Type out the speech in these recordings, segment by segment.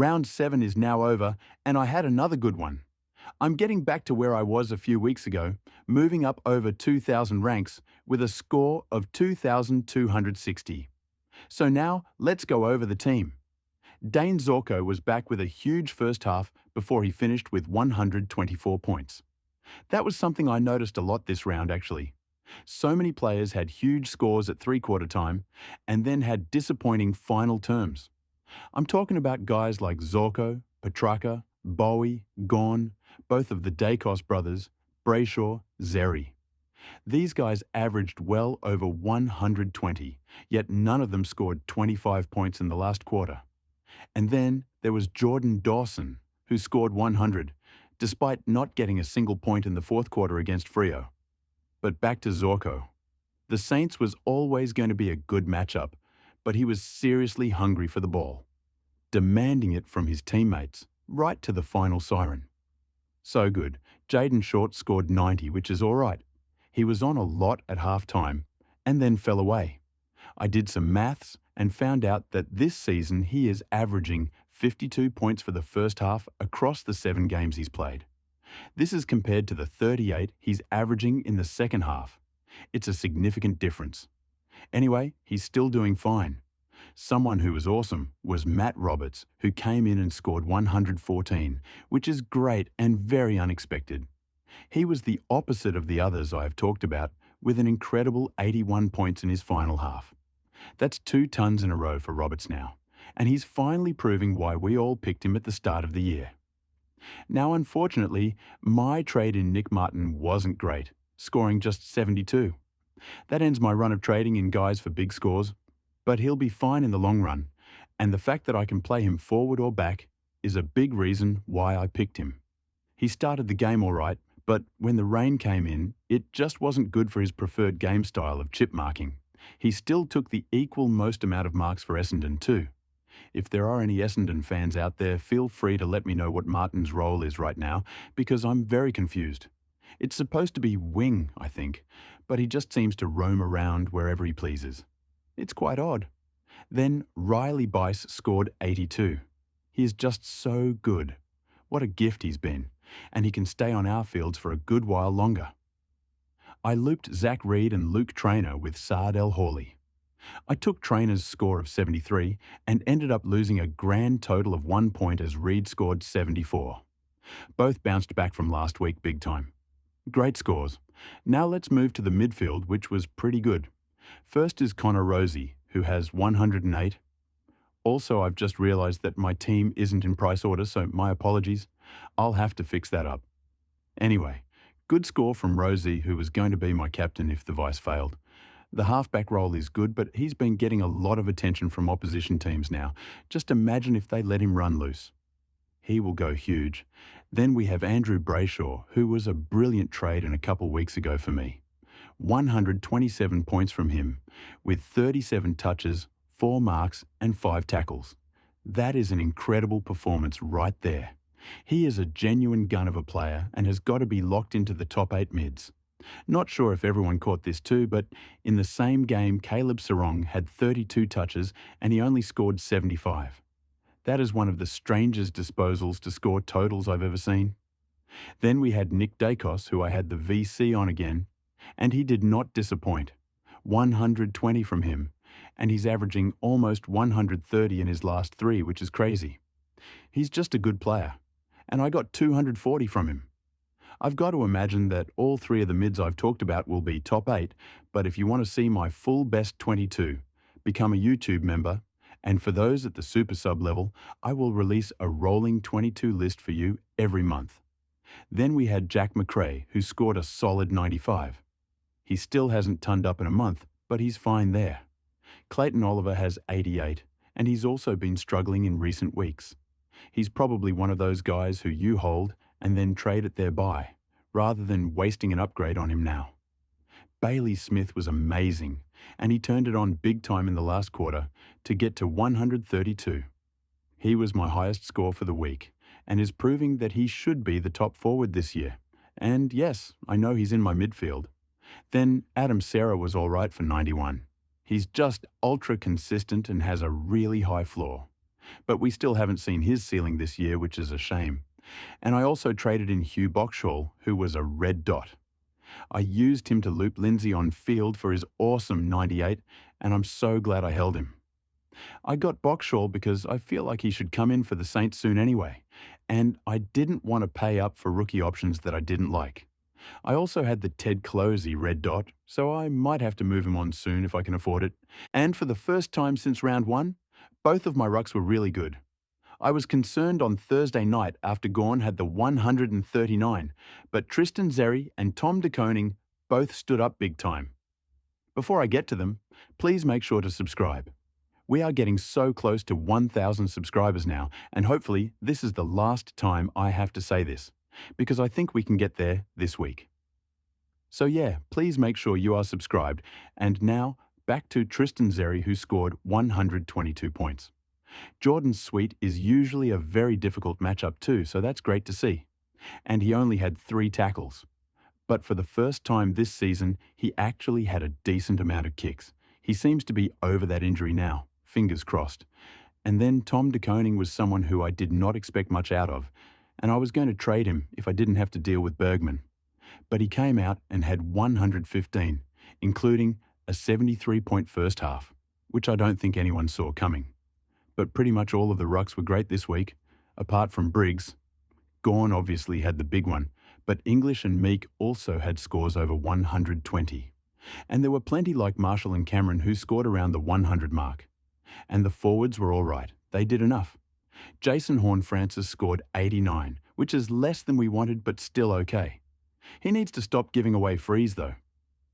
Round 7 is now over, and I had another good one. I'm getting back to where I was a few weeks ago, moving up over 2,000 ranks with a score of 2,260. So now, let's go over the team. Dane Zorko was back with a huge first half before he finished with 124 points. That was something I noticed a lot this round, actually. So many players had huge scores at three-quarter time and then had disappointing final terms. I'm talking about guys like Zorko, Petrarca, Bowie, Gawn, both of the Dacos brothers, Brayshaw, Zeri. These guys averaged well over 120, yet none of them scored 25 points in the last quarter. And then there was Jordan Dawson, who scored 100, despite not getting a single point in the fourth quarter against Freo. But back to Zorko. The Saints was always going to be a good matchup, but he was seriously hungry for the ball, demanding it from his teammates, right to the final siren. So good, Jaden Short scored 90, which is all right. He was on a lot at halftime and then fell away. I did some maths and found out that this season he is averaging 52 points for the first half across the 7 games he's played. This is compared to the 38 he's averaging in the second half. It's a significant difference. Anyway, he's still doing fine. Someone who was awesome was Matt Roberts, who came in and scored 114, which is great and very unexpected. He was the opposite of the others I have talked about, with an incredible 81 points in his final half. That's 2 tons in a row for Roberts now, and he's finally proving why we all picked him at the start of the year. Now, unfortunately, my trade in Nick Martin wasn't great, scoring just 72. That ends my run of trading in guys for big scores, but he'll be fine in the long run, and the fact that I can play him forward or back is a big reason why I picked him. He started the game all right, but when the rain came in, it just wasn't good for his preferred game style of chip marking. He still took the equal most amount of marks for Essendon too. If there are any Essendon fans out there, feel free to let me know what Martin's role is right now, because I'm very confused. It's supposed to be wing, I think, but he just seems to roam around wherever he pleases. It's quite odd. Then Riley Bice scored 82. He is just so good. What a gift he's been, and he can stay on our fields for a good while longer. I looped Zach Reed and Luke Traynor with Saad El Hawley. I took Traynor's score of 73 and ended up losing a grand total of 1 point as Reed scored 74. Both bounced back from last week big time. Great scores. Now let's move to the midfield, which was pretty good. First is Connor Rosie, who has 108. Also, I've just realised that my team isn't in price order, so my apologies. I'll have to fix that up. Anyway, good score from Rosie, who was going to be my captain if the vice failed. The halfback role is good, but he's been getting a lot of attention from opposition teams now. Just imagine if they let him run loose. He will go huge. Then we have Andrew Brayshaw, who was a brilliant trade in a couple weeks ago for me. 127 points from him, with 37 touches, 4 marks and 5 tackles. That is an incredible performance right there. He is a genuine gun of a player and has got to be locked into the top 8 mids. Not sure if everyone caught this too, but in the same game, Caleb Sarong had 32 touches and he only scored 75. That is one of the strangest disposals to score totals I've ever seen. Then we had Nick Dacos, who I had the VC on again, and he did not disappoint. 120 from him, and he's averaging almost 130 in his last 3, which is crazy. He's just a good player, and I got 240 from him. I've got to imagine that all 3 of the mids I've talked about will be top 8, but if you want to see my full best 22, become a YouTube member, and for those at the super sub level, I will release a rolling 22 list for you every month. Then we had Jack McRae, who scored a solid 95. He still hasn't turned up in a month, but he's fine there. Clayton Oliver has 88, and he's also been struggling in recent weeks. He's probably one of those guys who you hold and then trade at their buy, rather than wasting an upgrade on him now. Bailey Smith was amazing, and he turned it on big time in the last quarter to get to 132. He was my highest score for the week, and is proving that he should be the top forward this year. And yes, I know he's in my midfield. Then Adam Serra was all right for 91. He's just ultra consistent and has a really high floor. but we still haven't seen his ceiling this year, which is a shame. And I also traded in Hugh Boxall, who was a red dot. I used him to loop Lindsay on field for his awesome 98, and I'm so glad I held him. I got Boxall because I feel like he should come in for the Saints soon anyway, and I didn't want to pay up for rookie options that I didn't like. I also had the Ted Closey red dot, so I might have to move him on soon if I can afford it. And for the first time since round one, both of my rucks were really good. I was concerned on Thursday night after Gawn had the 139, but Tristan Xerri and Tom De Koning both stood up big time. Before I get to them, please make sure to subscribe. We are getting so close to 1,000 subscribers now, and hopefully this is the last time I have to say this, because I think we can get there this week. So yeah, please make sure you are subscribed, and now back to Tristan Xerri, who scored 122 points. Jordan's suite is usually a very difficult matchup too, so that's great to see. And he only had 3 tackles. But for the first time this season, he actually had a decent amount of kicks. He seems to be over that injury now, fingers crossed. And then Tom De Koning was someone who I did not expect much out of, and I was going to trade him if I didn't have to deal with Bergman. But he came out and had 115, including a 73-point first half, which I don't think anyone saw coming. But pretty much all of the rucks were great this week, apart from Briggs. Gawn obviously had the big one, but English and Meek also had scores over 120. And there were plenty like Marshall and Cameron who scored around the 100 mark. And the forwards were all right. They did enough. Jason Horne-Francis scored 89, which is less than we wanted but still okay. He needs to stop giving away frees though.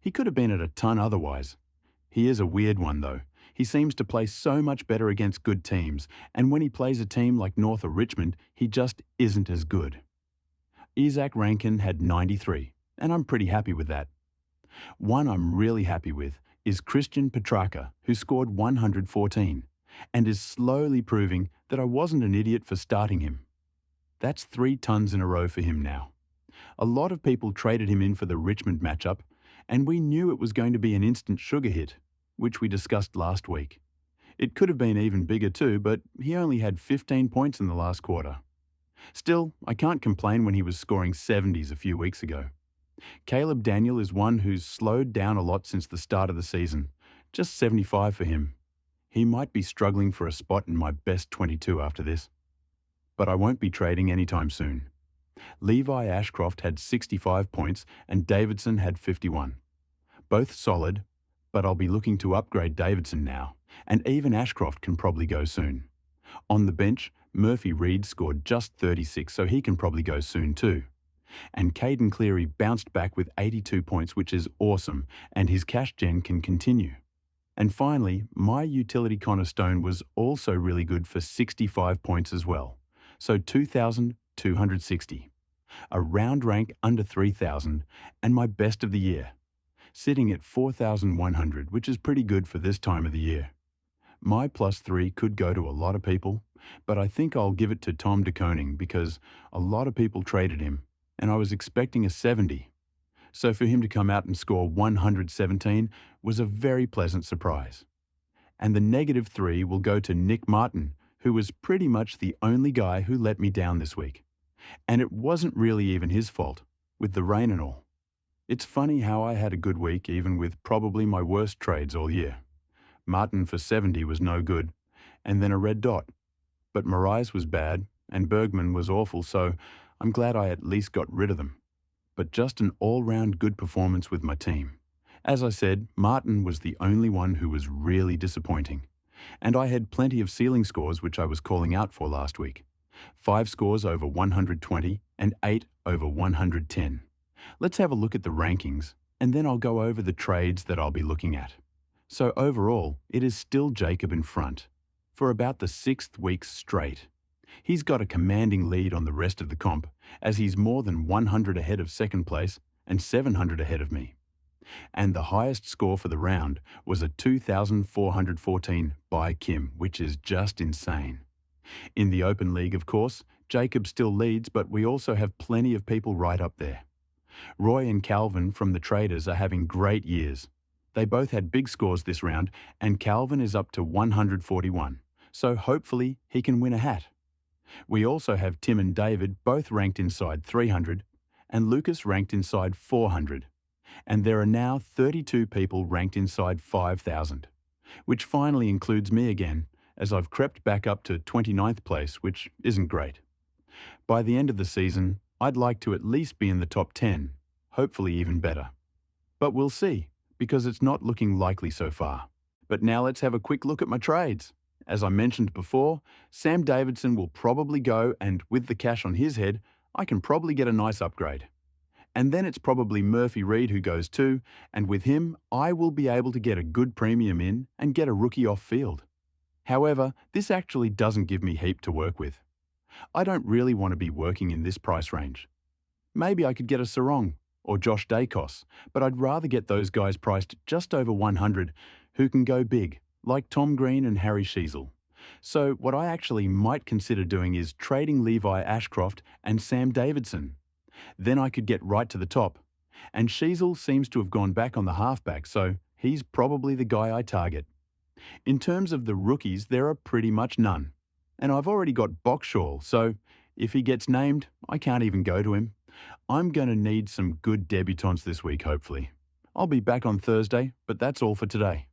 He could have been at a ton otherwise. He is a weird one though. He seems to play so much better against good teams, and when he plays a team like North or Richmond, he just isn't as good. Isaac Rankin had 93, and I'm pretty happy with that. One I'm really happy with is Christian Petrarca, who scored 114, and is slowly proving that I wasn't an idiot for starting him. That's 3 tons in a row for him now. A lot of people traded him in for the Richmond matchup, and we knew it was going to be an instant sugar hit, which we discussed last week. It could have been even bigger too, but he only had 15 points in the last quarter. Still, I can't complain when he was scoring 70s a few weeks ago. Caleb Daniel is one who's slowed down a lot since the start of the season, just 75 for him. He might be struggling for a spot in my best 22 after this. But I won't be trading anytime soon. Levi Ashcroft had 65 points and Davidson had 51. Both solid, but I'll be looking to upgrade Davidson now, and even Ashcroft can probably go soon. On the bench, Murphy Reed scored just 36, so he can probably go soon too. And Caden Cleary bounced back with 82 points, which is awesome, and his cash gen can continue. And finally, my utility Connor Stone was also really good for 65 points as well, so 2,260. A round rank under 3,000, and my best of the year, sitting at 4,100, which is pretty good for this time of the year. My +3 could go to a lot of people, but I think I'll give it to Tom De Koning because a lot of people traded him, and I was expecting a 70. So for him to come out and score 117 was a very pleasant surprise. And the -3 will go to Nick Martin, who was pretty much the only guy who let me down this week. And it wasn't really even his fault, with the rain and all. It's funny how I had a good week even with probably my worst trades all year. Martin for 70 was no good, and then a red dot. But Marais was bad, and Bergman was awful, so I'm glad I at least got rid of them. But just an all-round good performance with my team. As I said, Martin was the only one who was really disappointing. And I had plenty of ceiling scores which I was calling out for last week. 5 scores over 120 and 8 over 110. Let's have a look at the rankings, and then I'll go over the trades that I'll be looking at. So overall, it is still Jacob in front, for about the 6th week straight. He's got a commanding lead on the rest of the comp, as he's more than 100 ahead of second place and 700 ahead of me. And the highest score for the round was a 2,414 by Kim, which is just insane. In the Open League, of course, Jacob still leads, but we also have plenty of people right up there. Roy and Calvin from the Traders are having great years. They both had big scores this round, and Calvin is up to 141, so hopefully he can win a hat. We also have Tim and David both ranked inside 300, and Lucas ranked inside 400. And there are now 32 people ranked inside 5,000, which finally includes me again, as I've crept back up to 29th place, which isn't great. By the end of the season, I'd like to at least be in the top 10, hopefully even better. But we'll see, because it's not looking likely so far. But now let's have a quick look at my trades. As I mentioned before, Sam Davidson will probably go, and with the cash on his head, I can probably get a nice upgrade. And then it's probably Murphy Reed who goes too, and with him, I will be able to get a good premium in and get a rookie off field. However, this actually doesn't give me heap to work with. I don't really want to be working in this price range. Maybe I could get a Sarong or Josh Dacos, but I'd rather get those guys priced just over 100 who can go big, like Tom Green and Harry Sheasel. So what I actually might consider doing is trading Levi Ashcroft and Sam Davidson. Then I could get right to the top. And Sheasel seems to have gone back on the halfback, so he's probably the guy I target. In terms of the rookies, there are pretty much none. And I've already got Boxshall, so if he gets named, I can't even go to him. I'm going to need some good debutants this week, hopefully. I'll be back on Thursday, but that's all for today.